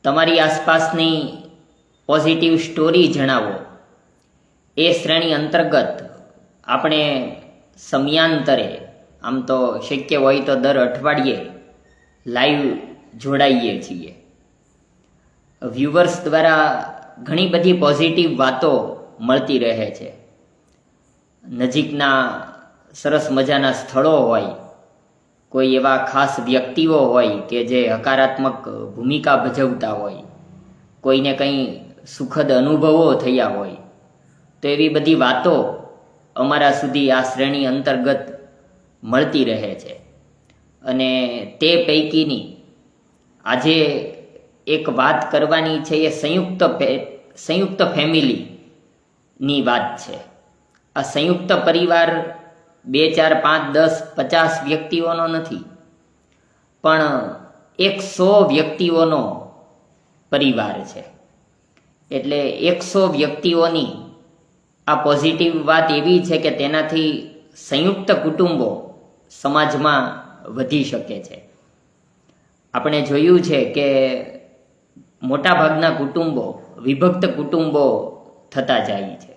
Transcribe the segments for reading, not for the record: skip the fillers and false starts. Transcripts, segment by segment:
તમારી આસપાસની positive story જણાવો. એ શ્રેણી અંતર્ગત આપણે સમયાંતરે, આમ તો શક્ય હોય તો દર અઠવાડિયે લાઈવ જોડાઈએ છીએ. વ્યુઅર્સ દ્વારા ઘણી બધી પોઝિટિવ વાતો મળતી રહે છે. નજીકના સરસ મજાના સ્થળો હોય, કોઈ એવા ખાસ વ્યક્તિઓ હોય કે જે હકારાત્મક ભૂમિકા ભજવતા હોય, કોઈને કંઈ સુખદ અનુભવો થયા હોય, તો એવી બધી વાતો અમારા સુધી આ શ્રેણી અંતર્ગત મળતી રહે છે. અને તે પૈકીની આજે એક વાત કરવાની છે. એ સંયુક્ત ફેમિલીની વાત છે. આ સંયુક્ત પરિવાર 2, 4, 5, 10, 50 વ્યક્તિઓનો નથી, પણ 100 વ્યક્તિઓનો પરિવાર છે. એટલે 100 વ્યક્તિઓની આ પોઝિટિવ વાત એવી છે કે તેનાથી સંયુક્ત કુટુંબો સમાજમાં વધી શકે છે. આપણે જોયું છે કે મોટાભાગના કુટુંબો વિભક્ત કુટુંબો થતા જાય છે.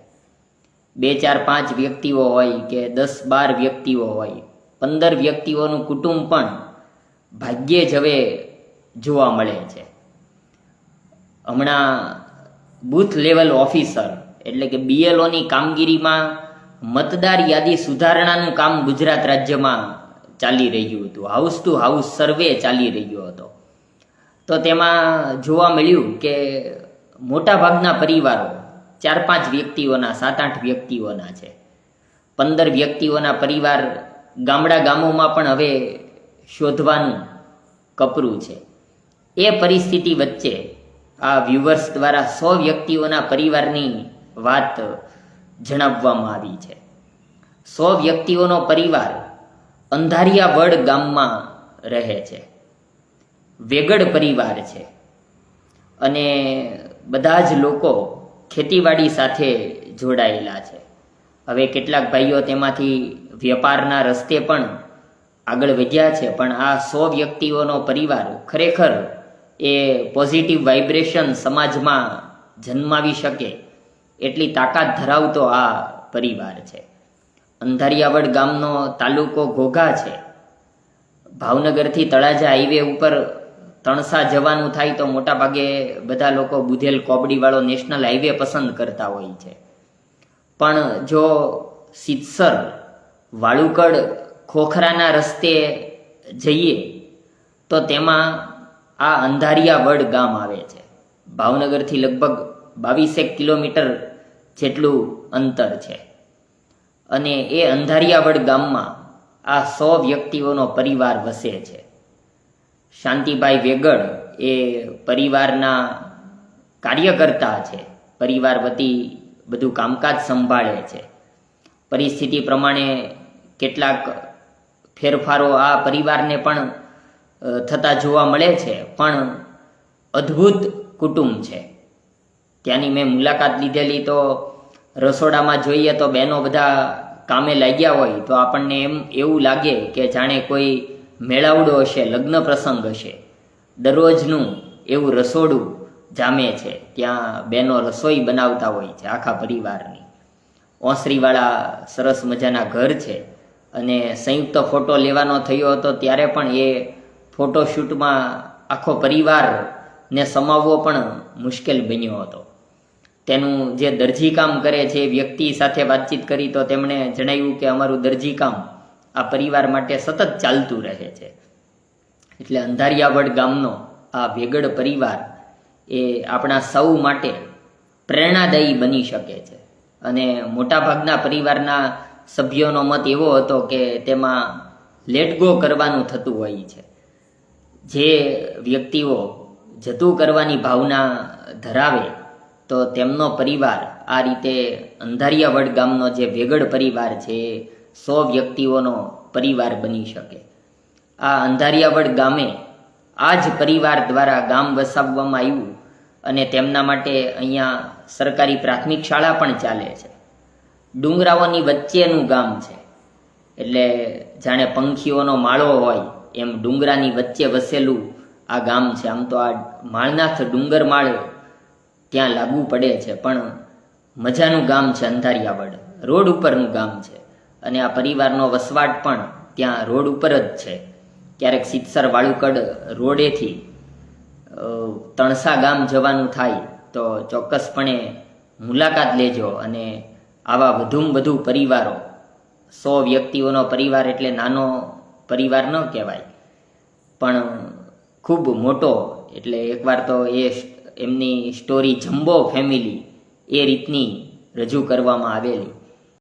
2, 4, 5 વ્યક્તિઓ હોય કે 10, 12 વ્યક્તિઓ હોય, 15 વ્યક્તિઓનું કુટુંબ પણ ભાગ્યે જ હવે જોવા મળે છે. હમણાં બૂથ લેવલ ઓફિસર એટલે કે BLOની કામગીરીમાં મતદાર યાદી સુધારણાનું કામ ગુજરાત રાજ્યમાં ચાલી રહ્યું હતું. હાઉસ ટુ હાઉસ સર્વે ચાલી રહ્યો હતો. તો તેમાં જોવા મળ્યું કે મોટાભાગના પરિવારો 4-5 વ્યક્તિઓના, 7-8 વ્યક્તિઓના છે. 15 વ્યક્તિઓના પરિવાર ગામોમાં પણ હવે શોધવાનું કપરું છે. એ પરિસ્થિતિ વચ્ચે આ વ્યુઅર્સ દ્વારા 100 વ્યક્તિઓના પરિવારની વાત જણાવવામાં આવી છે. 100 વ્યક્તિઓનો પરિવાર અંધારિયાવડ ગામમાં રહે છે. વેગડ પરિવાર છે અને બધા જ લોકો ખેતીવાડી સાથે જોડાયેલા છે. હવે કેટલાક ભાઈઓ તેમાંથી વેપારના રસ્તે પણ આગળ વધ્યા છે. પણ આ 100 વ્યક્તિઓનો પરિવાર ખરેખર એ પોઝિટિવ વાઇબ્રેશન સમાજમાં જન્માવી શકે એટલી તાકાત ધરાવતો આ પરિવાર છે. અંધારિયાવડ ગામનો તાલુકો ઘોઘા છે. ભાવનગરથી તળાજા હાઈવે ઉપર તણસા જવાનું થાય તો મોટા ભાગે બધા લોકો બુધેલ કોબડીવાળો નેશનલ હાઈવે પસંદ કરતા હોય છે. પણ જો સિત્સર વાળુકડ ખોખરાના રસ્તે જઈએ તો તેમાં આ અંધારિયાવડ ગામ આવે છે. ભાવનગરથી લગભગ 22 કિલોમીટર જેટલું અંતર છે. અને એ અંધારિયાવડ ગામમાં આ 100 વ્યક્તિઓનો પરિવાર વસે છે. શાંતિભાઈ વેગડ એ પરિવારના કાર્યકર્તા છે. પરિવાર વતી બધું કામકાજ સંભાળે છે. પરિસ્થિતિ પ્રમાણે કેટલાક ફેરફારો આ પરિવારને પણ થતા જોવા મળે છે. પણ અદ્ભુત કુટુંબ છે. ત્યાંની મેં મુલાકાત લીધેલી તો રસોડામાં જોઈએ તો બહેનો બધા કામે લાગ્યા હોય તો આપણને એવું લાગે કે જાણે કોઈ મેળાવડો હશે, લગ્ન પ્રસંગ હશે. દરરોજનું એવું રસોડું જામે છે. ત્યાં બહેનો રસોઈ બનાવતા હોય છે આખા પરિવારની. ઓસરીવાળા સરસ મજાના ઘર છે. અને સંયુક્ત ફોટો લેવાનો થયો હતો ત્યારે પણ એ ફોટોશૂટમાં આખો પરિવારને સમાવવો પણ મુશ્કેલ બન્યો હતો. તેનું જે દરજીકામ કરે છે એ વ્યક્તિ સાથે વાતચીત કરી તો તેમણે જણાવ્યું કે અમારું દરજીકામ આ પરિવાર માટે સતત ચાલતું રહે છે. એટલે અંધારિયાવડ ગામનો આ વેગડ પરિવાર એ આપણા સૌ માટે પ્રેરણાદાયી બની શકે છે. અને મોટાભાગના પરિવારના સભ્યોનો મત એવો હતો કે તેમાં લેટ ગો કરવાનું થતું હોય છે. જે વ્યક્તિઓ જતું કરવાની ભાવના ધરાવે તો તેમનો પરિવાર આ રીતે અંધારિયાવડ ગામનો જે વેગડ પરિવાર છે એ 100 વ્યક્તિઓનો પરિવાર બની શકે. આ અંધારિયાવડ ગામે આ જ પરિવાર દ્વારા ગામ વસાવવામાં આવ્યું અને તેમના માટે અહીંયા સરકારી પ્રાથમિક શાળા પણ ચાલે છે. ડુંગરાઓની વચ્ચેનું ગામ છે. એટલે જાણે પંખીઓનો માળો હોય એમ ડુંગરાની વચ્ચે વસેલું આ ગામ છે. આમ તો આ માળનાથ ડુંગરમાળ ત્યાં લાગુ પડે છે, પણ મજાનું ગામ છે અંધારિયાવડ, રોડ ઉપરનું ગામ છે. અને આ પરિવારનો વસવાટ પણ ત્યાં રોડ ઉપર જ છે. ક્યારેક સિત્સર વાળુકડ રોડેથી તણસા ગામ જવાનું થાય તો ચોક્કસપણે મુલાકાત લેજો. અને આવા વધુમાં વધુ પરિવારો, 100 વ્યક્તિઓનો પરિવાર એટલે નાનો પરિવાર ન કહેવાય, પણ ખૂબ મોટો. એટલે એકવાર તો એમની સ્ટોરી જમ્બો ફેમિલી એ રીતની રજૂ કરવામાં આવેલી.